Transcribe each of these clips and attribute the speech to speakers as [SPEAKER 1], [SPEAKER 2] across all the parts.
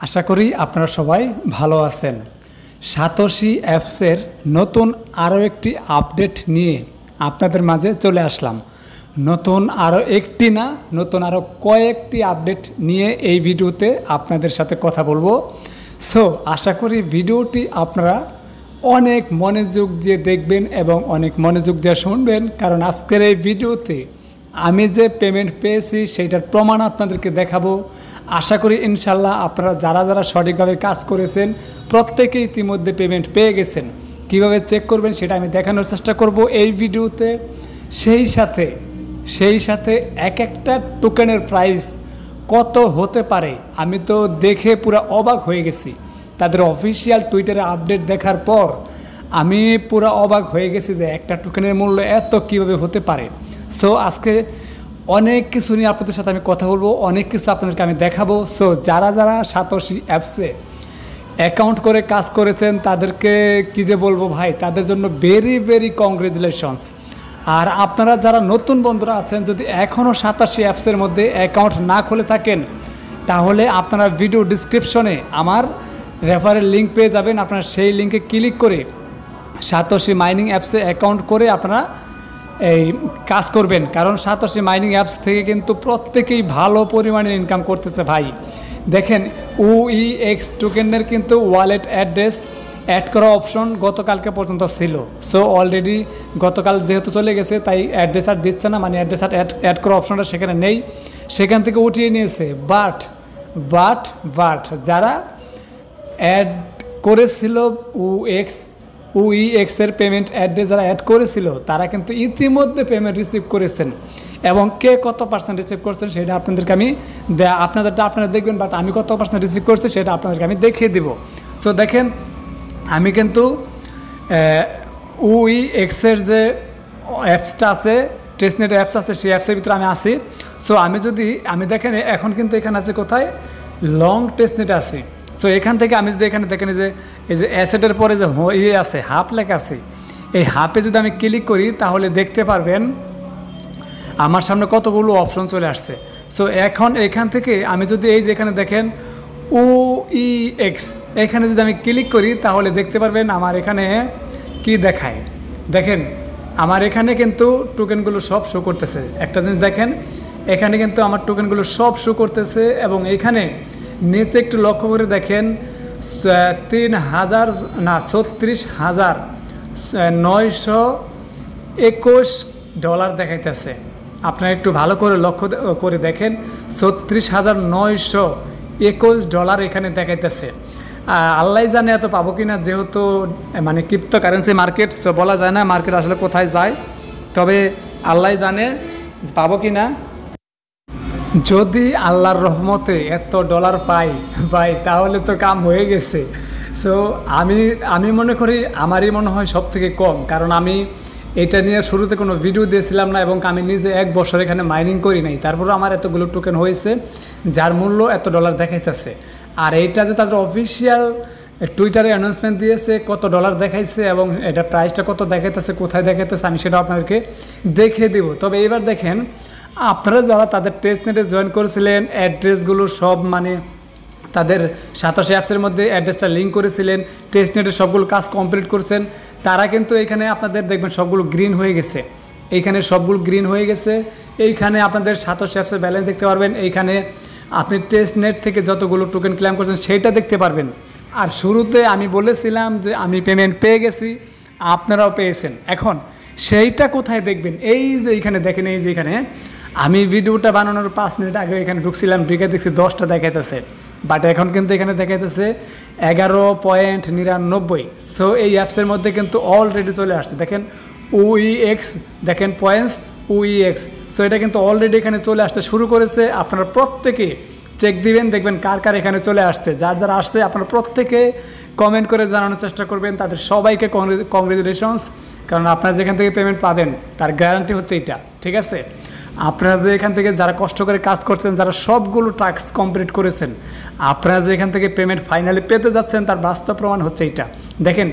[SPEAKER 1] আশা করি আপনারা সবাই ভালো আছেন। সাতোশি অ্যাপসের নতুন আরও একটি আপডেট নিয়ে আপনাদের মাঝে চলে আসলাম। নতুন আরও একটি না, নতুন আরও কয়েকটি আপডেট নিয়ে এই ভিডিওতে আপনাদের সাথে কথা বলবো। সো আশা করি ভিডিওটি আপনারা অনেক মনোযোগ দিয়ে দেখবেন এবং অনেক মনোযোগ দিয়ে শুনবেন, কারণ আজকের এই ভিডিওতে আমি যে পেমেন্ট পেয়েছি সেইটার প্রমাণ আপনাদেরকে দেখাবো। আশা করি ইনশাল্লাহ আপনারা যারা যারা সঠিকভাবে কাজ করেছেন প্রত্যেকেই ইতিমধ্যে পেমেন্ট পেয়ে গেছেন। কিভাবে চেক করবেন সেটা আমি দেখানোর চেষ্টা করব এই ভিডিওতে। সেই সাথে এক একটা টোকেনের প্রাইস কত হতে পারে আমি তো দেখে পুরো অবাক হয়ে গেছি। তাদের অফিসিয়াল টুইটারে আপডেট দেখার পর আমি পুরো অবাক হয়ে গেছি যে একটা টোকেনের মূল্য এত কীভাবে হতে পারে। সো আজকে অনেক কিছু নিয়ে আপনাদের সাথে আমি কথা বলবো, অনেক কিছু আপনাদেরকে আমি দেখাবো। সো যারা যারা সাতোশি অ্যাপসে অ্যাকাউন্ট করে কাজ করেছেন তাদেরকে কী যে বলবো ভাই, তাদের জন্য ভেরি ভেরি কংগ্রেচুলেশনস। আর আপনারা যারা নতুন বন্ধুরা আছেন, যদি এখনও সাতাশি অ্যাপসের মধ্যে অ্যাকাউন্ট না খুলে থাকেন তাহলে আপনারা ভিডিও ডিসক্রিপশনে আমার রেফারেল লিঙ্ক পেয়ে যাবেন। আপনারা সেই লিঙ্কে ক্লিক করে সাতোশি মাইনিং অ্যাপসে অ্যাকাউন্ট করে আপনারা এই কাজ করবেন, কারণ সাতোশি মাইনিং অ্যাপস থেকে কিন্তু প্রত্যেকেই ভালো পরিমাণে ইনকাম করতেছে ভাই। দেখেন UEX টোকেনের কিন্তু ওয়ালেট অ্যাড্রেস অ্যাড করা অপশন গতকালকে পর্যন্ত ছিল। সো অলরেডি গতকাল যেহেতু চলে গেছে তাই অ্যাড্রেস আর দিচ্ছে না, মানে অ্যাড্রেস আর অ্যাড করা অপশনটা সেখানে নেই, সেখান থেকে উঠিয়ে নিয়েছে। বাট যারা অ্যাড করেছিল UEX এর পেমেন্ট অ্যাড্রেস যারা অ্যাড করেছিল তারা কিন্তু ইতিমধ্যে পেমেন্ট রিসিভ করেছেন, এবং কে কত পার্সেন্ট রিসিভ করছেন সেটা আপনাদেরকে আমি আপনাদেরটা আপনারা দেখবেন, বাট আমি কত পার্সেন্ট রিসিভ করছি সেটা আপনাদেরকে আমি দেখিয়ে দেবো। সো দেখেন আমি কিন্তু UEX এর যে অ্যাপসটা আছে, টেস্টনেট অ্যাপস আছে, সেই অ্যাপসের ভিতরে আমি আসি। সো আমি দেখেন এখন কিন্তু এখানে আছে কোথায়, লং টেস্টনেট আছে। সো এখান থেকে আমি যদি এখানে দেখেন যে এই যে অ্যাসেটের পরে যে আছে হাফ লেখা আছে, এই হাফে যদি আমি ক্লিক করি তাহলে দেখতে পারবেন আমার সামনে কতগুলো অপশন চলে আসছে। সো এখন এখান থেকে আমি যদি এই যে এখানে দেখেন UEX, এখানে যদি আমি ক্লিক করি তাহলে দেখতে পারবেন আমার এখানে কি দেখায়। দেখেন আমার এখানে কিন্তু টোকেনগুলো সব শো করতেছে। একটা জিনিস দেখেন, এখানে কিন্তু আমার টোকেনগুলো সব শো করতেছে, এবং এখানে নিচে একটু লক্ষ্য করে দেখেন 36,921 ডলার দেখাইতেছে। আপনারা একটু ভালো করে লক্ষ্য করে দেখেন, 36,921 ডলার এখানে দেখাইতেছে। আল্লাহ জানে এত পাবো কিনা, যেহেতু মানে ক্রিপ্টো কারেন্সি মার্কেট, তো বলা যায় না মার্কেট আসলে কোথায় যায়, তবে আল্লাহ জানে পাবো কিনা। যদি আল্লাহর রহমতে এত ডলার পাই ভাই তাহলে তো কাম হয়ে গেছে। সো আমি মনে করি আমারই মনে হয় সব থেকে কম, কারণ আমি এটা নিয়ে শুরুতে কোনো ভিডিও দিয়েছিলাম না, এবং আমি নিজে 1 বছর এখানে মাইনিং করি নাই, তারপরে আমার এতগুলো টোকেন হয়েছে যার মূল্য এত ডলার দেখাইতেছে। আর এইটা যে তাদের অফিসিয়াল টুইটারে অ্যানাউন্সমেন্ট দিয়েছে কত ডলার দেখাইছে এবং এটা প্রাইসটা কত দেখাইতেছে, কোথায় দেখাইতেছে, আমি সেটা আপনাদেরকে দেখিয়ে দেব। তবে এবার দেখেন আপনারা যারা তাদের টেস্টনেটে জয়েন করেছিলেন, অ্যাড্রেসগুলো সব মানে তাদের সাতাশি অ্যাপসের মধ্যে অ্যাড্রেসটা লিঙ্ক করেছিলেন, টেস্টনেটে সবগুলো কাজ কমপ্লিট করছেন, তারা কিন্তু এখানে আপনাদের দেখবেন সবগুলো গ্রিন হয়ে গেছে। এইখানে সবগুলো গ্রিন হয়ে গেছে। এইখানে আপনাদের সাতাশি অ্যাপসের ব্যালেন্স দেখতে পারবেন, এইখানে আপনি টেস্টনেট থেকে যতগুলো টোকেন ক্লেম করছেন সেইটা দেখতে পারবেন। আর শুরুতে আমি বলেছিলাম যে আমি পেমেন্ট পেয়ে গেছি, আপনারাও পেয়েছেন। এখন সেইটা কোথায় দেখবেন, এই যে এইখানে দেখেন, এই যে এখানে আমি ভিডিওটা বানানোর 5 মিনিট আগে এখানে ঢুকছিলাম, ঢুকে দেখছি 10টা দেখাইতেছে, বাট এখন কিন্তু এখানে দেখাইতেছে 11.99। সো এই অ্যাপসের মধ্যে কিন্তু অলরেডি চলে আসছে। দেখেন UEX, দেখেন পয়েন্টস UEX। সো এটা কিন্তু অলরেডি এখানে চলে আসতে শুরু করেছে। আপনারা প্রত্যেকে চেক দিবেন, দেখবেন কার কার এখানে চলে আসছে। যারা আসছে আপনারা প্রত্যেকে কমেন্ট করে জানানোর চেষ্টা করবেন, তাদের সবাইকে কংগ্রেচুলেশনস, কারণ আপনারা যেখান থেকে পেমেন্ট পাবেন তার গ্যারান্টি হচ্ছে এটা, ঠিক আছে। আপনারা যে এখান থেকে যারা কষ্ট করে কাজ করছেন, যারা সবগুলো টাস্ক কমপ্লিট করেছেন, আপনারা যে এখান থেকে পেমেন্ট ফাইনালি পেতে যাচ্ছেন তার বাস্তব প্রমাণ হচ্ছে এটা। দেখেন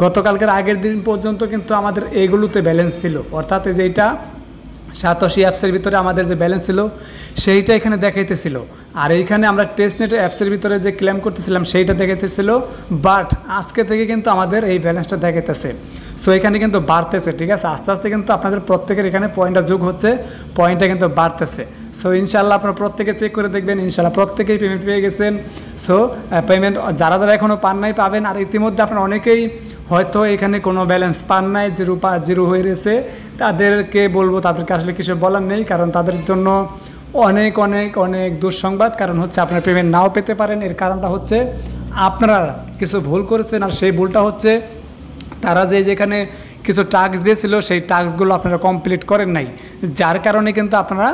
[SPEAKER 1] গতকালকের আগের দিন পর্যন্ত কিন্তু আমাদের এইগুলোতে ব্যালেন্স ছিল, অর্থাৎ এই যে এটা সাতোশি অ্যাপসের ভিতরে আমাদের যে ব্যালেন্স ছিল সেইটা এখানে দেখাইতেছিল, আর এইখানে আমরা টেস্টনেট অ্যাপসের ভিতরে যে ক্লেম করতেছিলাম সেইটা দেখাইতেছিল, বাট আজকে থেকে কিন্তু আমাদের এই ব্যালেন্সটা দেখাইতেছে। সো এখানে কিন্তু বাড়তেছে, ঠিক আছে, আস্তে আস্তে কিন্তু আপনাদের প্রত্যেকের এখানে পয়েন্টটা যোগ হচ্ছে, পয়েন্টটা কিন্তু বাড়তেছে। সো ইনশাল্লাহ আপনারা প্রত্যেকে চেক করে দেখবেন, ইনশাল্লাহ প্রত্যেকেই পেমেন্ট পেয়ে গেছেন। সো পেমেন্ট যারা যারা এখনও পান নাই পাবেন, আর ইতিমধ্যে আপনারা অনেকেই হয়তো এখানে কোনো ব্যালেন্স পান নাই, জিরো হয়ে রয়েছে, তাদেরকে বলবো তাদেরকে আসলে কিছু বলার নেই, কারণ তাদের জন্য অনেক অনেক অনেক দুঃসংবাদ। কারণ হচ্ছে আপনার পেমেন্ট নাও পেতে পারেন, এর কারণটা হচ্ছে আপনারা কিছু ভুল করেছেন, আর সেই ভুলটা হচ্ছে তারা যেখানে কিছু টাস্ক দিয়েছিল সেই টাস্কগুলো আপনারা কমপ্লিট করেন নাই, যার কারণে কিন্তু আপনারা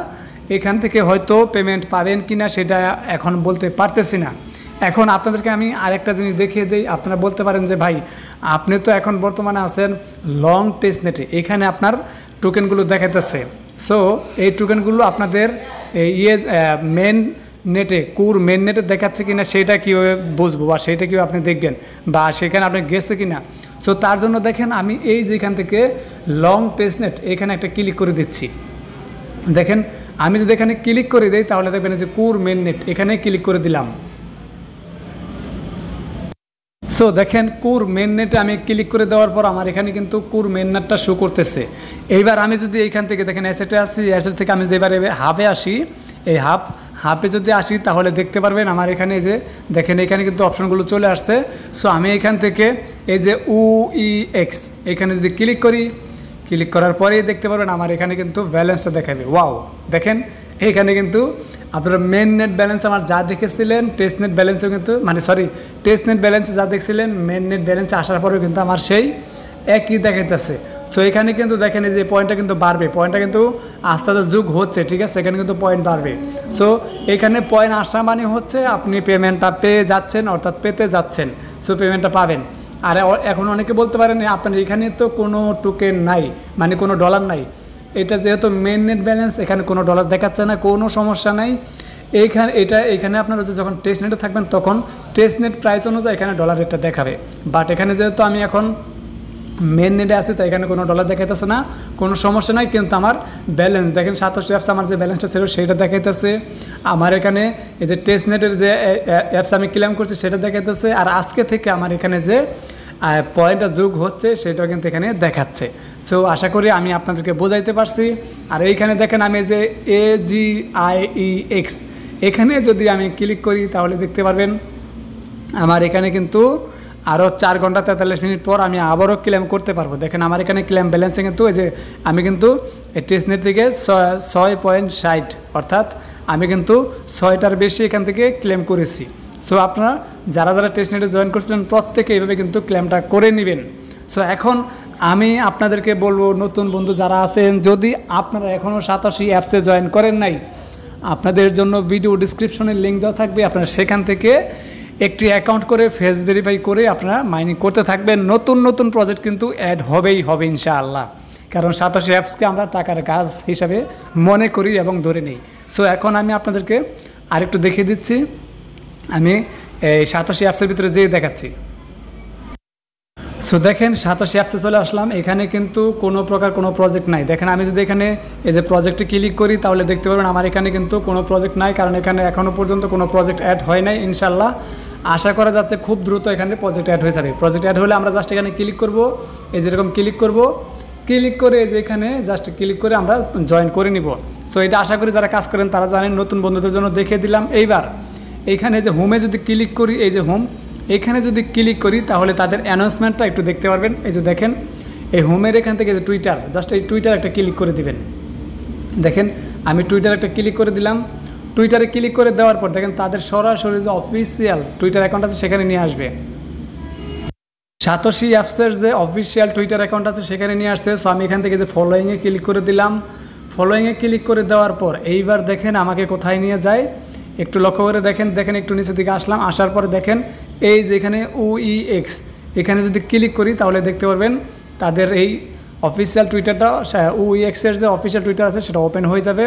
[SPEAKER 1] এখান থেকে হয়তো পেমেন্ট পাবেন কি না সেটা এখন বলতে পারতেছি না। এখন আপনাদেরকে আমি আরেকটা জিনিস দেখিয়ে দিই, আপনারা বলতে পারেন যে ভাই আপনি তো এখন বর্তমানে আছেন লং টেস্টনেটে, এখানে আপনার টোকেনগুলো দেখাইতেছে। সো এই টোকেনগুলো আপনাদের মেন নেটে মেন নেটে দেখাচ্ছে কিনা সেটা কীভাবে বুঝবো, বা সেটা কীভাবে আপনি দেখবেন, বা সেখানে আপনি গেছে কিনা। সো তার জন্য দেখেন আমি এই যেখান থেকে লং টেস্টনেট এখানে একটা ক্লিক করে দিচ্ছি। দেখেন আমি যদি এখানে ক্লিক করে দিই তাহলে দেখবেন যে মেন নেট, এখানে ক্লিক করে দিলাম। সো দেখেন মেন নেটে আমি ক্লিক করে দেওয়ার পর আমার এখানে কিন্তু মেন নেটটা শো করতেছে। এইবার আমি যদি এইখান থেকে দেখেন অ্যাসেটে আসি, অ্যাসেট থেকে আমি যদি এবার হাবে আসি, এই হাবে যদি আসি তাহলে দেখতে পারবেন আমার এখানে যে দেখেন এখানে কিন্তু অপশনগুলো চলে আসছে। সো আমি এখান থেকে এই যে UEX এখানে যদি ক্লিক করি, ক্লিক করার পরেই দেখতে পারবেন আমার এখানে কিন্তু ব্যালেন্সটা দেখাবে। ওয়াও, দেখেন এখানে কিন্তু আপনারা মেন নেট ব্যালেন্স আমার যা দেখেছিলেন টেস্টনেট ব্যালেন্সও কিন্তু টেস্টনেট ব্যালেন্সে যা দেখছিলেন মেন নেট ব্যালেন্সে আসার পরেও কিন্তু আমার সেই একই দেখাইতেছে। সো এখানে কিন্তু দেখেন যে পয়েন্টটা কিন্তু বাড়বে, পয়েন্টটা কিন্তু আস্তে আস্তে যোগ হচ্ছে, ঠিক আছে, এখানে কিন্তু পয়েন্ট বাড়বে। সো এখানে পয়েন্ট আসা মানে হচ্ছে আপনি পেমেন্টটা পেয়ে যাচ্ছেন, অর্থাৎ পেতে যাচ্ছেন। সো পেমেন্টটা পাবেন। আর এখন অনেকে বলতে পারেন আপনার এখানে তো কোনো টোকেন নাই, মানে কোনো ডলার নাই। এটা যেহেতু মেন নেট ব্যালেন্স, এখানে কোনো ডলার দেখাচ্ছে না, কোনো সমস্যা নাই। এখানে আপনারা যখন টেস্টনেটে থাকবেন তখন টেস্টনেট প্রাইস অনুযায়ী এখানে ডলার রেটটা দেখাবে। বাট এখানে যেহেতু আমি এখন মেন নেটে আছে তাই এখানে কোনো ডলার দেখাইতেছে না, কোনো সমস্যা নাই। কিন্তু আমার ব্যালেন্স দেখেন সাতোশি অ্যাপস আমার যে ব্যালেন্সটা ছিল সেইটা দেখাইতেছে। আমার এখানে এই যে টেস্টনেটের যে অ্যাপস আমি ক্লেম করছি সেটা দেখাইতেছে। আর আজকে থেকে আমার এখানে যে পয়েন্টটা যোগ হচ্ছে সেটাও কিন্তু এখানে দেখাচ্ছে। সো আশা করি আমি আপনাদেরকে বোঝাইতে পারছি। আর এইখানে দেখেন আমি যে AGIEX এখানে যদি আমি ক্লিক করি তাহলে দেখতে পারবেন আমার এখানে কিন্তু আরও 4 ঘন্টা 43 মিনিট পর আমি আবারও ক্লেম করতে পারবো। দেখেন আমার এখানে ক্লেম ব্যালেন্সে কিন্তু এই যে আমি কিন্তু টেস্টনেট থেকে 6.60 অর্থাৎ আমি কিন্তু 6টার বেশি এখান থেকে ক্লেম করেছি। সো আপনারা যারা যারা টেস্টনেটে জয়েন করছিলেন প্রত্যেকে এইভাবে কিন্তু ক্লেমটা করে নেবেন। সো এখন আমি আপনাদেরকে বলবো নতুন বন্ধু যারা আছেন, যদি আপনারা এখনও সাতোশি অ্যাপসে জয়েন করেন নাই, আপনাদের জন্য ভিডিও ডিসক্রিপশনে লিঙ্ক দেওয়া থাকবে, আপনারা সেখান থেকে একটি অ্যাকাউন্ট করে ফেস ভেরিফাই করে আপনারা মাইনিং করতে থাকবেন। নতুন নতুন প্রজেক্ট কিন্তু অ্যাড হবেই হবে ইনশাআল্লাহ, কারণ সাতোশি অ্যাপসকে আমরা টাকার কাজ হিসাবে মনে করি এবং ধরে নিই। সো এখন আমি আপনাদেরকে আরেকটু দেখিয়ে দিচ্ছি, আমি এই সাতোশি অ্যাপসের ভিতরে যেয়ে দেখাচ্ছি। সো দেখেন সাতোশি অ্যাপসে চলে আসলাম, এখানে কিন্তু কোনো প্রকার কোনো প্রজেক্ট নাই। দেখেন আমি যদি এখানে এই যে প্রজেক্টে ক্লিক করি তাহলে দেখতে পাবেন আমার এখানে কিন্তু কোনো প্রজেক্ট নাই, কারণ এখানে এখনও পর্যন্ত কোনো প্রজেক্ট অ্যাড হয় নাই। ইনশাল্লাহ আশা করা যাচ্ছে খুব দ্রুত এখানে প্রজেক্ট অ্যাড হয়ে যাবে। প্রজেক্ট অ্যাড হলে আমরা জাস্ট এখানে ক্লিক করব, এই যেরকম ক্লিক করব, ক্লিক করে এই যে এখানে জাস্ট ক্লিক করে আমরা জয়েন করে নিব। সো এটা আশা করি যারা কাজ করেন তারা জানেন, নতুন বন্ধুদের জন্য দেখিয়ে দিলাম। এইবার এইখানে যে হোমে যদি ক্লিক করি, এই যে হোম এখানে যদি ক্লিক করি তাহলে তাদের অ্যানাউন্সমেন্টটা একটু দেখতে পারবেন। এই যে দেখেন এই হোমের এখান থেকে যে টুইটার, জাস্ট এই টুইটার একটা ক্লিক করে দিবেন। দেখেন আমি টুইটার একটা ক্লিক করে দিলাম। টুইটারে ক্লিক করে দেওয়ার পর দেখেন তাদের সরাসরি যে অফিসিয়াল টুইটার অ্যাকাউন্ট আছে সেখানে নিয়ে আসবে। সাতোশি অ্যাপসের যে অফিসিয়াল টুইটার অ্যাকাউন্ট আছে সেখানে নিয়ে আসছে। সো আমি এখান থেকে যে ফলোয়িংয়ে ক্লিক করে দিলাম। ফলোয়িংয়ে ক্লিক করে দেওয়ার পর এইবার দেখেন আমাকে কোথায় নিয়ে যায় একটু লক্ষ্য করে দেখেন। দেখেন একটু নিচের দিকে আসলাম, আসার পরে দেখেন এই যে এখানে UEX এখানে যদি ক্লিক করি তাহলে দেখতে পারবেন তাদের এই অফিসিয়াল টুইটারটা, UEX-এর যে অফিসিয়াল টুইটার আছে সেটা ওপেন হয়ে যাবে।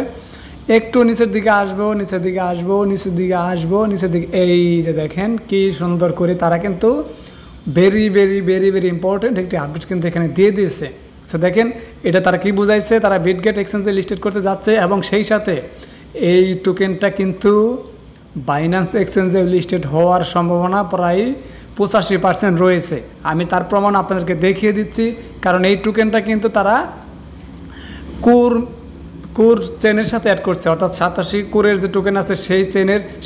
[SPEAKER 1] একটু নিচের দিকে আসবো, নিচের দিকে আসবো, নিচের দিকে আসবো, নিচের দিকে এই যে দেখেন কি সুন্দর করে তারা কিন্তু very very very very important একটি আপডেট কিন্তু এখানে দিয়ে দিয়েছে। সো দেখেন এটা তারা কি বুঝাইছে, তারা বিটগেট এক্সচেঞ্জে লিস্টেড করতে যাচ্ছে এবং সেই সাথে এই টোকেনটা কিন্তু বাইন্যান্স এক্সচেঞ্জে লিস্টেড হওয়ার সম্ভাবনা প্রায় 85% রয়েছে। আমি তার প্রমাণ আপনাদেরকে দেখিয়ে দিচ্ছি, কারণ এই টোকেনটা কিন্তু তারা কুর চেনের সাথে অ্যাড করছে, অর্থাৎ সাতাশি কুরের যে টোকেন আছে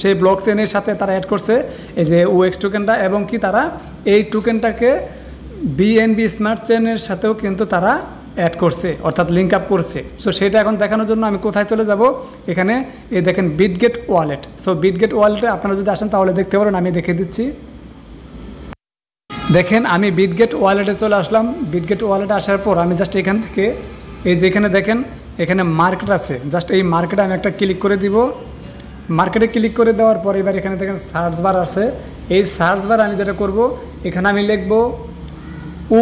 [SPEAKER 1] সেই ব্লক চেনের সাথে তারা অ্যাড করছে এই যে ওএক্স টোকেনটা, এবং কি তারা এই টোকেনটাকে বিএনবি স্মার্ট চেনের সাথেও কিন্তু তারা অ্যাড করছে, অর্থাৎ লিঙ্ক আপ করছে। সো সেটা এখন দেখানোর জন্য আমি কোথায় চলে যাব, এখানে এই দেখেন বিটগেট ওয়ালেট। সো বিটগেট ওয়ালেটে আপনারা যদি আসেন তাহলে দেখতে পারেন, আমি দেখে দিচ্ছি। দেখেন আমি বিটগেট ওয়ালেটে চলে আসলাম। বিটগেট ওয়ালেটে আসার পর আমি জাস্ট এখান থেকে এই যে এখানে দেখেন এখানে মার্কেট আছে, জাস্ট এই মার্কেটে আমি একটা ক্লিক করে দিব। মার্কেটে ক্লিক করে দেওয়ার পর এবার এখানে দেখেন সার্চ বার আছে, এই সার্চ বার আমি যেটা করব এখানে আমি লিখব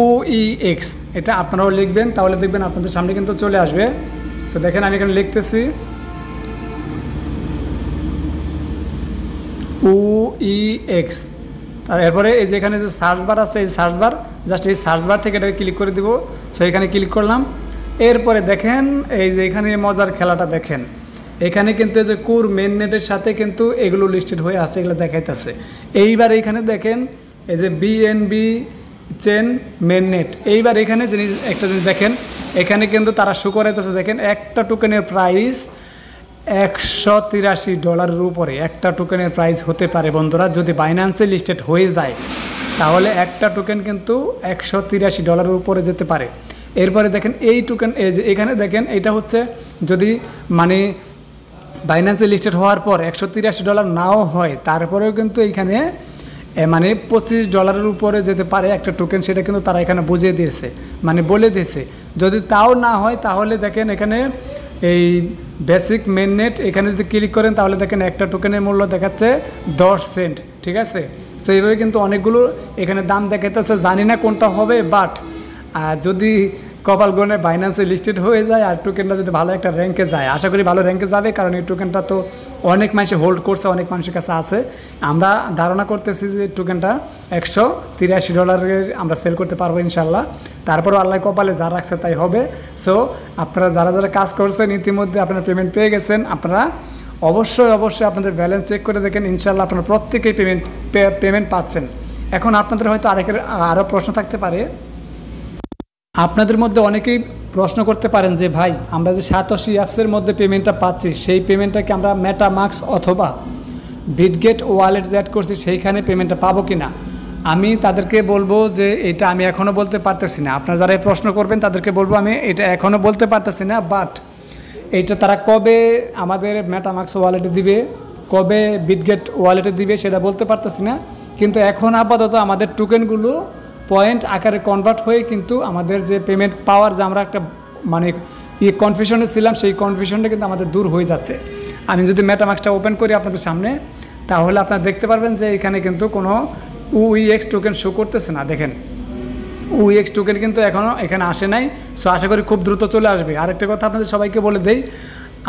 [SPEAKER 1] OEX, এটা আপনারাও লিখবেন, তাহলে দেখবেন আপনাদের সামনে কিন্তু চলে আসবে। সো দেখেন আমি এখানে লিখতেছি OEX, আর এরপরে এই যে এখানে যে সার্চ বার আছে এই সার্চ বার, জাস্ট এই সার্চ বার থেকে এটাকে ক্লিক করে দিব। সো এখানে ক্লিক করলাম। এরপরে দেখেন এই যে এখানে মজার খেলাটা দেখেন, এখানে কিন্তু এই যে কোর মেইননেটের সাথে কিন্তু এগুলো লিস্টেড হয়ে আছে, এগুলো দেখাইতেছে। এইবার এইখানে দেখেন এই যে বিএনবি চেন মেইননেট, এইবার এখানে একটা জিনিস দেখেন, এখানে কিন্তু তারা শো করাইতেছে, দেখেন একটা টোকেনের প্রাইস $183 উপরে একটা টোকেনের প্রাইস হতে পারে বন্ধুরা, যদি বাইন্যান্সে লিস্টেড হয়ে যায় তাহলে একটা টোকেন কিন্তু $183 উপরে যেতে পারে। এরপরে দেখেন এই টোকেন এই যে এখানে দেখেন এটা হচ্ছে যদি মানে বাইন্যান্সে লিস্টেড হওয়ার পর $183 নাও হয়, তারপরেও কিন্তু এইখানে মানে $25 উপরে যেতে পারে একটা টোকেন, সেটা কিন্তু তারা এখানে বুঝিয়ে দিয়েছে, মানে বলে দিয়েছে। যদি তাও না হয় তাহলে দেখেন এখানে এই বেসিক মেইননেট এখানে যদি ক্লিক করেন তাহলে দেখেন একটা টোকেনের মূল্য দেখাচ্ছে 10 সেন্ট, ঠিক আছে। সো এইভাবে কিন্তু অনেকগুলো এখানে দাম দেখাইতেছে, জানি না কোনটা হবে, বাট যদি কপাল গনে বাইন্যান্সে লিস্টেড হয়ে যায় আর টোকেনটা যদি ভালো একটা র্যাঙ্কে যায়, আশা করি ভালো র্যাঙ্কে যাবে, কারণ এই টোকেনটা তো অনেক মানুষ হোল্ড করছে, অনেক মানুষের কাছে আছে। আমরা ধারণা করতেছি যে টোকেনটা $183 আমরা সেল করতে পারবো ইনশাল্লাহ। তারপরও আল্লাহ কপালে যা রাখছে তাই হবে। সো আপনারা যারা যারা কাজ করছেন ইতিমধ্যে আপনারা পেমেন্ট পেয়ে গেছেন, আপনারা অবশ্যই আপনাদের ব্যালেন্স চেক করে দেখেন, ইনশাল্লাহ আপনারা প্রত্যেকেই পেমেন্ট পাচ্ছেন। এখন আপনাদের হয়তো আরও প্রশ্ন থাকতে পারে, আপনাদের মধ্যে অনেকেই প্রশ্ন করতে পারেন যে ভাই আমরা যে সাতোশি অ্যাপসের মধ্যে পেমেন্টটা পাচ্ছি সেই পেমেন্টটা কি আমরা মেটামাস্ক অথবা বিটগেট ওয়ালেট যে অ্যাড করছি সেইখানে পেমেন্টটা পাবো কি না। আমি তাদেরকে বলবো যে এটা আমি এখনও বলতে পারতেছি না। আপনারা যারা এই প্রশ্ন করবেন তাদেরকে বলবো আমি এটা এখনও বলতে পারতেছি না, বাট এইটা তারা কবে আমাদের মেটামাস্ক ওয়ালেটে দিবে, কবে বিটগেট ওয়ালেটে দিবে সেটা বলতে পারতেছি না। কিন্তু এখন আপাতত আমাদের টোকেনগুলো পয়েন্ট আকারে কনভার্ট হয়ে কিন্তু আমাদের যে পেমেন্ট পাওয়ার যে আমরা একটা মানে কনফিউশনে ছিলাম, সেই কনফিউশনটা কিন্তু আমাদের দূর হয়ে যাচ্ছে। আমি যদি মেটামাস্কটা ওপেন করি আপনাদের সামনে, তাহলে আপনারা দেখতে পারবেন যে এখানে কিন্তু কোনো OEX টোকেন শো করতেছে না। দেখেন OEX টোকেন কিন্তু এখনও এখানে আসে নাই। সো আশা করি খুব দ্রুত চলে আসবে। আরেকটা কথা আপনাদের সবাইকে বলে দেই,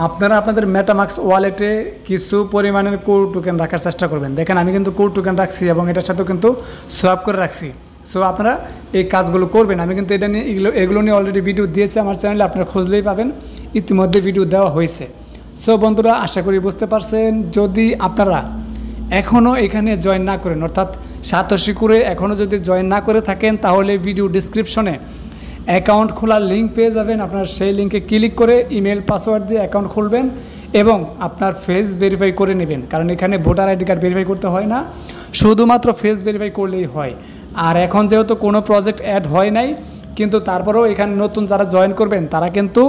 [SPEAKER 1] আপনারা আপনাদের মেটামাস্ক ওয়ালেটে কিছু পরিমাণের কোর টোকেন রাখার চেষ্টা করবেন। দেখেন আমি কিন্তু কোর টোকেন রাখছি এবং এটার সাথেও কিন্তু সোয়াপ করে রাখছি। সো আপনারা এই কাজগুলো করবেন। আমি কিন্তু এটা নিয়ে এগুলো নিয়ে অলরেডি ভিডিও দিয়েছি আমার চ্যানেলে, আপনারা খুঁজলেই পাবেন, ইতিমধ্যে ভিডিও দেওয়া হয়েছে। সো বন্ধুরা আশা করি বুঝতে পারছেন, যদি আপনারা এখনও এখানে জয়েন না করেন, অর্থাৎ সাতোশি করে এখনও যদি জয়েন না করে থাকেন, তাহলে ভিডিও ডিসক্রিপশনে অ্যাকাউন্ট খোলার লিঙ্ক পেয়ে যাবেন। আপনারা সেই লিঙ্কে ক্লিক করে ইমেল পাসওয়ার্ড দিয়ে অ্যাকাউন্ট খুলবেন এবং আপনার ফেস ভেরিফাই করে নেবেন, কারণ এখানে ভোটার আইডি কার্ড ভেরিফাই করতে হয় না, শুধুমাত্র ফেস ভেরিফাই করলেই হয়। আর এখন যেহেতু কোনো প্রজেক্ট অ্যাড হয় নাই, কিন্তু তারপরেও এখানে নতুন যারা জয়েন করবেন তারা কিন্তু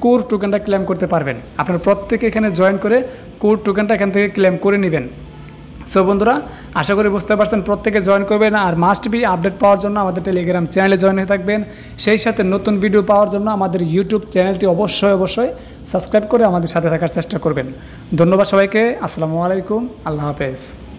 [SPEAKER 1] কোর টোকেনটা ক্লেম করতে পারবেন। আপনারা প্রত্যেকে এখানে জয়েন করে কোর টোকেনটা এখান থেকে ক্লেম করে নেবেন। সো বন্ধুরা আশা করি বুঝতে পারছেন, প্রত্যেকে জয়েন করবেন। আর মাস্ট বি আপডেট পাওয়ার জন্য আমাদের টেলিগ্রাম চ্যানেলে জয়েন হয়ে থাকবেন। সেই সাথে নতুন ভিডিও পাওয়ার জন্য আমাদের ইউটিউব চ্যানেলটি অবশ্যই সাবস্ক্রাইব করে আমাদের সাথে থাকার চেষ্টা করবেন। ধন্যবাদ সবাইকে। আসসালামু আলাইকুম, আল্লাহ হাফেজ।